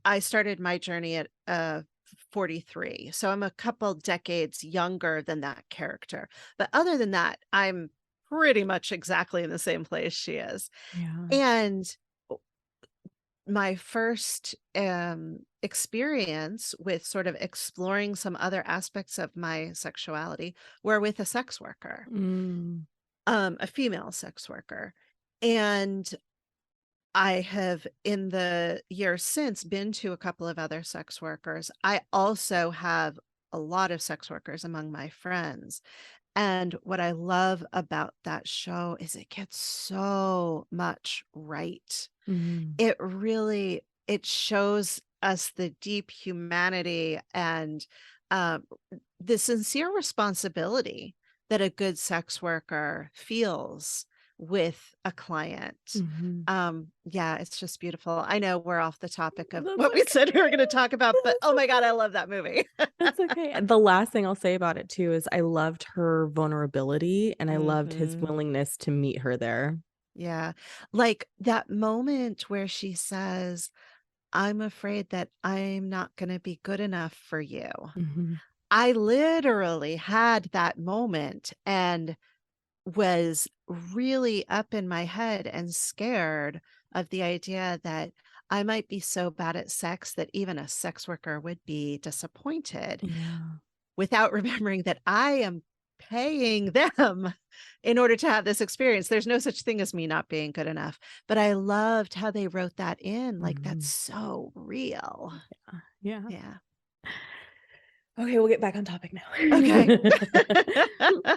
I started my journey at 43. So I'm a couple decades younger than that character. But other than that, I'm pretty much exactly in the same place she is. Yeah. And my first experience with sort of exploring some other aspects of my sexuality were with a sex worker, Mm. a female sex worker. And I have, in the years since, been to a couple of other sex workers. I also have a lot of sex workers among my friends. And what I love about that show is it gets so much right. Mhm. It really it shows us the deep humanity and um, the sincere responsibility that a good sex worker feels with a client. Mhm. Yeah, it's just beautiful. I know we're off the topic of That's what we said we were going to okay. talk about, but That's oh my God, I okay. love that movie. That's okay. And the last thing I'll say about it too is I loved her vulnerability and I loved his Hmm. willingness to meet her there. Yeah. Like that moment where she says, I'm afraid that I'm not going to be good enough for you. Mhm. I literally had that moment and was really up in my head and scared of the idea that I might be so bad at sex that even a sex worker would be disappointed Yeah. without remembering that I am paying them in order to have this experience. There's no such thing as me not being good enough. But I loved how they wrote that in. Like, that's Mhm. so real. Yeah. Yeah. Okay, we'll get back on topic Okay. now.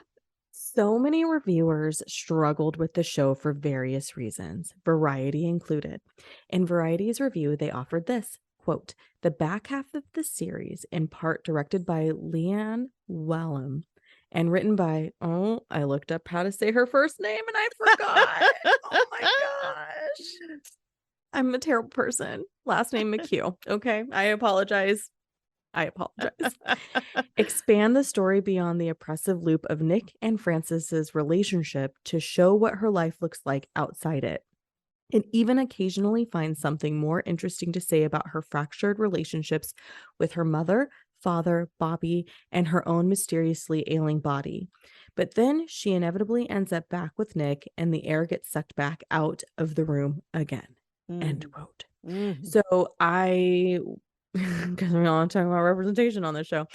So many reviewers struggled with the show for various reasons, Variety included. In Variety's review, they offered this quote, the back half of the series, in part directed by Leanne Wallum and written by, oh, I looked up how to say her first name and I forgot. Oh my gosh. I'm a terrible person. Last name McHugh. Okay. I apologize. I apologize. Expand the story beyond the oppressive loop of Nick and Frances's relationship to show what her life looks like outside it. And even occasionally find something more interesting to say about her fractured relationships with her mother, father, Bobby, and her own mysteriously ailing body. But then she inevitably ends up back with Nick, and the air gets sucked back out of the room again. End Mhm. quote. Mhm. So I, because we all talking about representation on this show,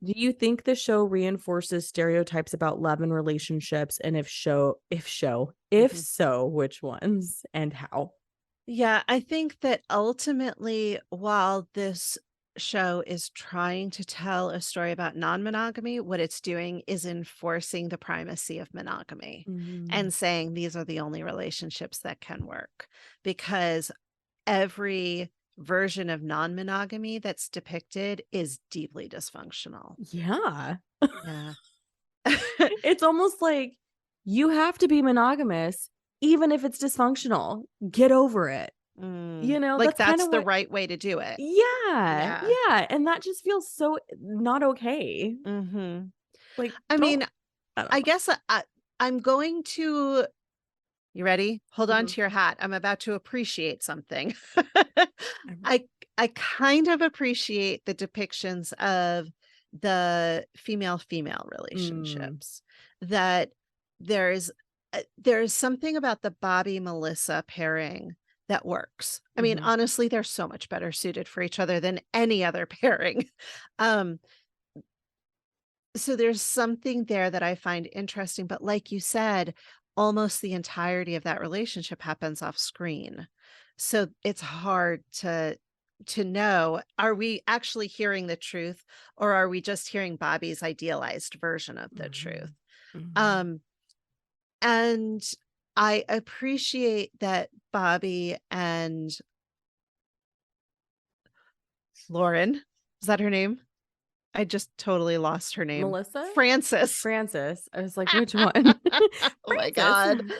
do you think the show reinforces stereotypes about love and relationships? And if Mhm. so, which ones and how? Yeah, I think that ultimately, while this show is trying to tell a story about non-monogamy, what it's doing is enforcing the primacy of monogamy Mhm. and saying these are the only relationships that can work. Because every version of non-monogamy that's depicted is deeply dysfunctional. Yeah. Yeah. It's almost like you have to be monogamous, even if it's dysfunctional. Get over it. Like That's kind that's of the what, right way to do it. yeah. Yeah. Yeah. And that just feels so not okay. Mhm. Like, I don't, mean, I don't I know. guess I'm going to you ready? Hold on Mhm. to your hat. I'm about to appreciate something. I'm ready. I I kind of appreciate the depictions of the female-female Mm. relationships, that there's there's something about the Bobby Melissa pairing that works. I mean, Mhm. honestly, they're so much better suited for each other than any other pairing. Um, so there's something there that I find interesting, but like you said, almost the entirety of that relationship happens off screen. So it's hard to know, are we actually hearing the truth or are we just hearing Bobby's idealized version of the truth? Mhm. Mhm. Um and I appreciate that Bobby and Lauren, is that her name? I just totally lost her name. Melissa? Frances. Frances. I was like, which one? Oh my Frances.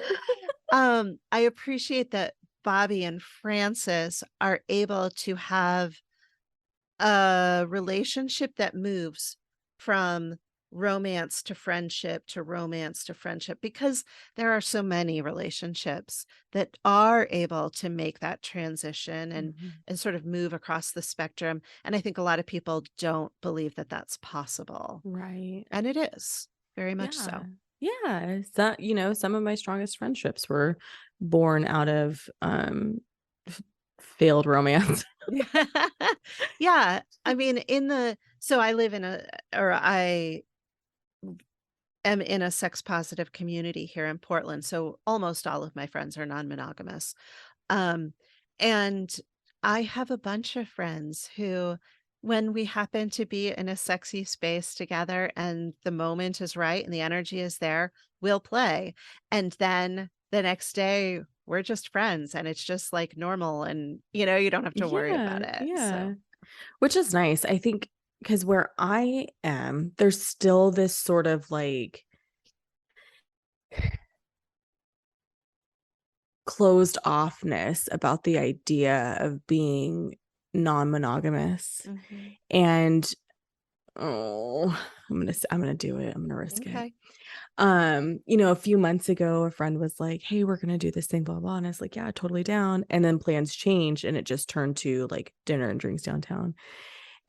God. I appreciate that Bobby and Frances are able to have a relationship that moves from romance to friendship to romance to friendship, because there are so many relationships that are able to make that transition Mhm. and sort of move across the spectrum, and I think a lot of people don't believe that that's possible, Right. and it is, very much Yeah. so. Yeah. So, some of my strongest friendships were born out of f- failed romance. Yeah, I mean, in the so I live in a or I am in a sex positive community here in Portland, so almost all of my friends are non-monogamous. Um, and I have a bunch of friends who, when we happen to be in a sexy space together and the moment is right and the energy is there, we'll play. And then the next day, we're just friends and it's just like normal and you don't have to worry about Yeah. it. Yeah. So, Which is nice. I think because where I am, there's still this sort of like closed offness about the idea of being non-monogamous. mhm. And oh, I'm gonna do it. I'm gonna risk it. Okay. A few months ago, a friend was like, "Hey, we're gonna do this thing, blah blah," and I was like, "Yeah, totally down." And then plans changed, and it just turned to like dinner and drinks downtown.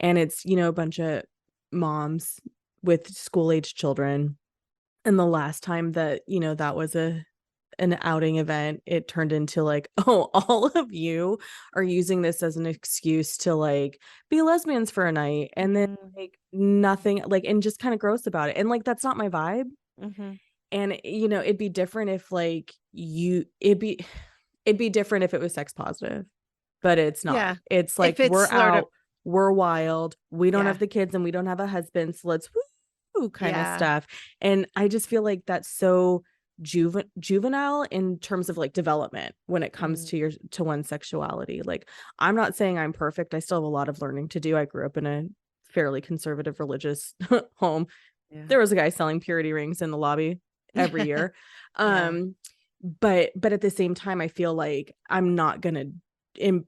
And it's a bunch of moms with school age children. And the last time that that was an outing event, it turned into like, oh, all of you are using this as an excuse to like be lesbians for a night, and then Mm, like nothing, like, and just kind of gross about it. And like that's not my vibe. mhm. And it'd be different if like it'd be different if it was sex positive, but it's not. Yeah. It's like If it's we're sort of, out, we're wild, we don't yeah, have the kids and we don't have a husband, so let's woo kind of yeah. stuff. And I just feel like that's so juvenile in terms of like development when it comes Mm, to one's sexuality. Like, I'm not saying I'm perfect. I still have a lot of learning to do. I grew up in a fairly conservative religious home. yeah. There was a guy selling purity rings in the lobby every year. Yeah. Um, but at the same time, I feel like I'm not gonna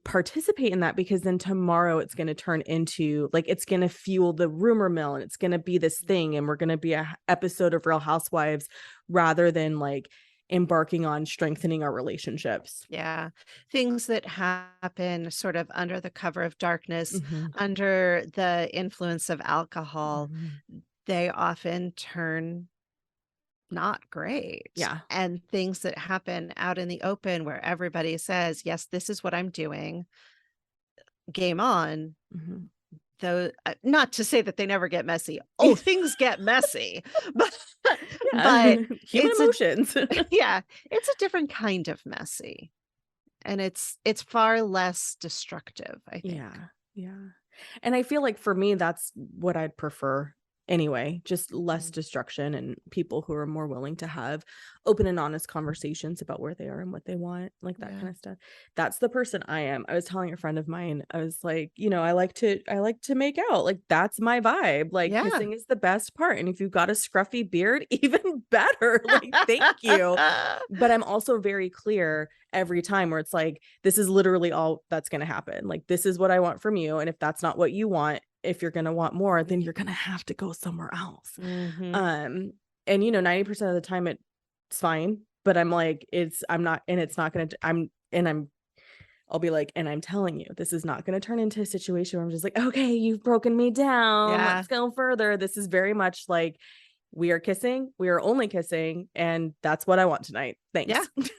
participate in that, because then tomorrow it's going to turn into like, it's going to fuel the rumor mill, and it's going to be this thing, and we're going to be a episode of Real Housewives rather than like embarking on strengthening our relationships. Yeah. Things that happen sort of under the cover of darkness, Mm-hmm. under the influence of alcohol, Mm-hmm. they often turn not great. Yeah. And things that happen out in the open where everybody says, yes, this is what I'm doing, game on. Mm-hmm. Though, not to say that they never get messy. Oh, things get messy, but, Yeah. but Human it's a, emotions. yeah, it's a different kind of messy. And it's far less destructive, I think. Yeah. Yeah. And I feel like for me, that's what I'd prefer anyway, just less Mm, destruction and people who are more willing to have open and honest conversations about where they are and what they want, like that yeah. kind of stuff. That's the person I am. I was telling a friend of mine, I was like, I like to make out. Like that's my vibe. Like Yeah. kissing is the best part. And if you've got a scruffy beard, even better. Like thank you. But I'm also very clear every time where it's like, this is literally all that's going to happen. Like, this is what I want from you. And if that's not what you want, if you're going to want more, then you're going to have to go somewhere else. Mhm. Um, and 90% of the time it's fine, but I'm like, I'm not, and it's not going to, I'll be like, and I'm telling you, this is not going to turn into a situation where I'm just like, okay, you've broken me down. Yeah. Let's go further. This is very much like, we are kissing, we are only kissing, and that's what I want tonight. Yeah. Thanks.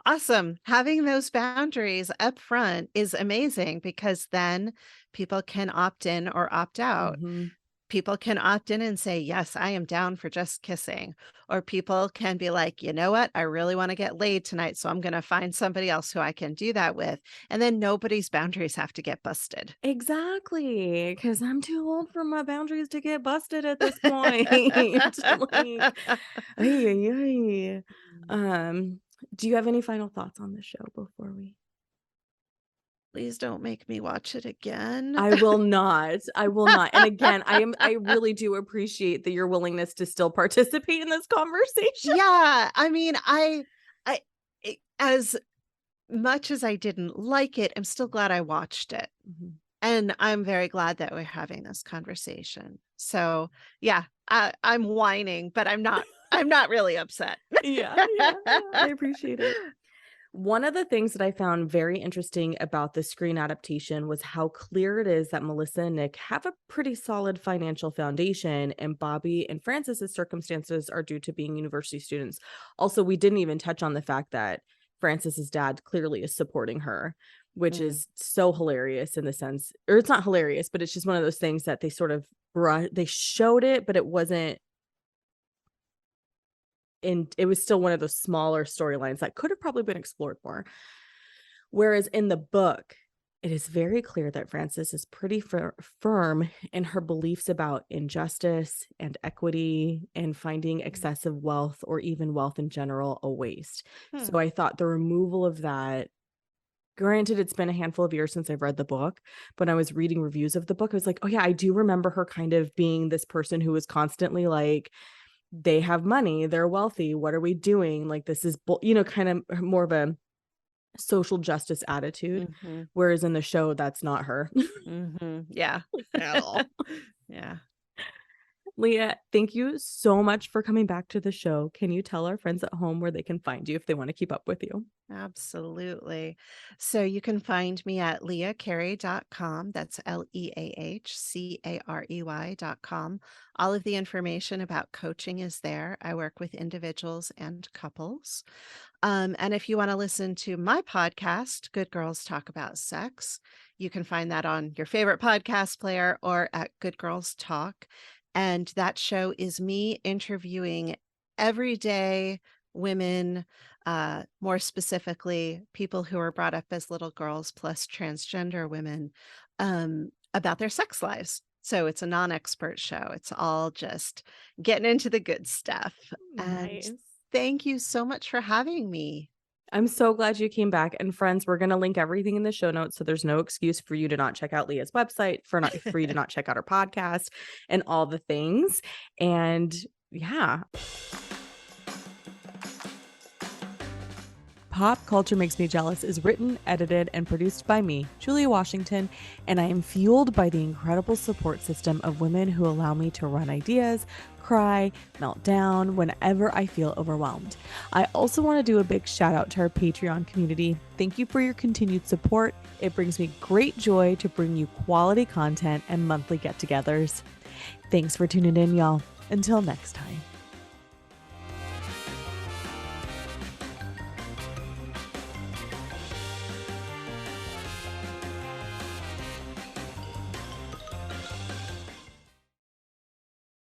Awesome. Having those boundaries up front is amazing because then people can opt in or opt out. Mhm. People can opt in and say, "Yes, I am down for just kissing." Or people can be like, "You know what? I really want to get laid tonight, so I'm going to find somebody else who I can do that with." And then nobody's boundaries have to get busted. Exactly, because 'cause I'm too old for my boundaries to get busted at this point. Like, ay, ay, ay. Um, do you have any final thoughts on the show before we Please don't make me watch it again. I will not. I will not. And again, I really do appreciate that your willingness to still participate in this conversation. Yeah, I mean, as much as I didn't like it, I'm still glad I watched it. Mhm. And I'm very glad that we're having this conversation. So, yeah, I'm whining, but I'm not really upset. Yeah, I appreciate it. One of the things that I found very interesting about the screen adaptation was how clear it is that Melissa and Nick have a pretty solid financial foundation, and Bobby and Francis's circumstances are due to being university students. Also, we didn't even touch on the fact that Francis's dad clearly is supporting her, which Mm. is so hilarious in the sense, or it's not hilarious, but it's just one of those things that they sort of they showed it, but it wasn't, and it was still one of those smaller storylines that could have probably been explored more. Whereas in the book, it is very clear that Frances is pretty firm in her beliefs about injustice and equity and finding excessive wealth or even wealth in general a waste. Hmm. So I thought the removal of that, granted, it's been a handful of years since I've read the book, but when I was reading reviews of the book, I was like, oh yeah, I do remember her kind of being this person who was constantly like, they have money, they're wealthy, what are we doing? Like, this is, kind of more of a social justice attitude. Mm-hmm. Whereas in the show, that's not her. Mm-hmm. Yeah. At all. Yeah. Leah, thank you so much for coming back to the show. Can you tell our friends at home where they can find you if they want to keep up with you? Absolutely. So you can find me at leahcarey.com. That's LEAHCAREY.com. All of the information about coaching is there. I work with individuals and couples. And if you want to listen to my podcast, Good Girls Talk About Sex, you can find that on your favorite podcast player or at Good Girls Talk. And that show is me interviewing everyday women, more specifically, people who were brought up as little girls plus transgender women, about their sex lives. So it's a non-expert show. It's all just getting into the good stuff. And Nice. thank you so much for having me. I'm so glad you came back. And friends, we're going to link everything in the show notes. So there's no excuse for you to not check out Leah's website, for you to not check out her podcast and all the things. And yeah. Pop Culture Makes Me Jealous is written, edited, and produced by me, Julia Washington, and I am fueled by the incredible support system of women who allow me to run ideas, cry, melt down whenever I feel overwhelmed. I also want to do a big shout out to our Patreon community. Thank you for your continued support. It brings me great joy to bring you quality content and monthly get-togethers. Thanks for tuning in, y'all. Until next time.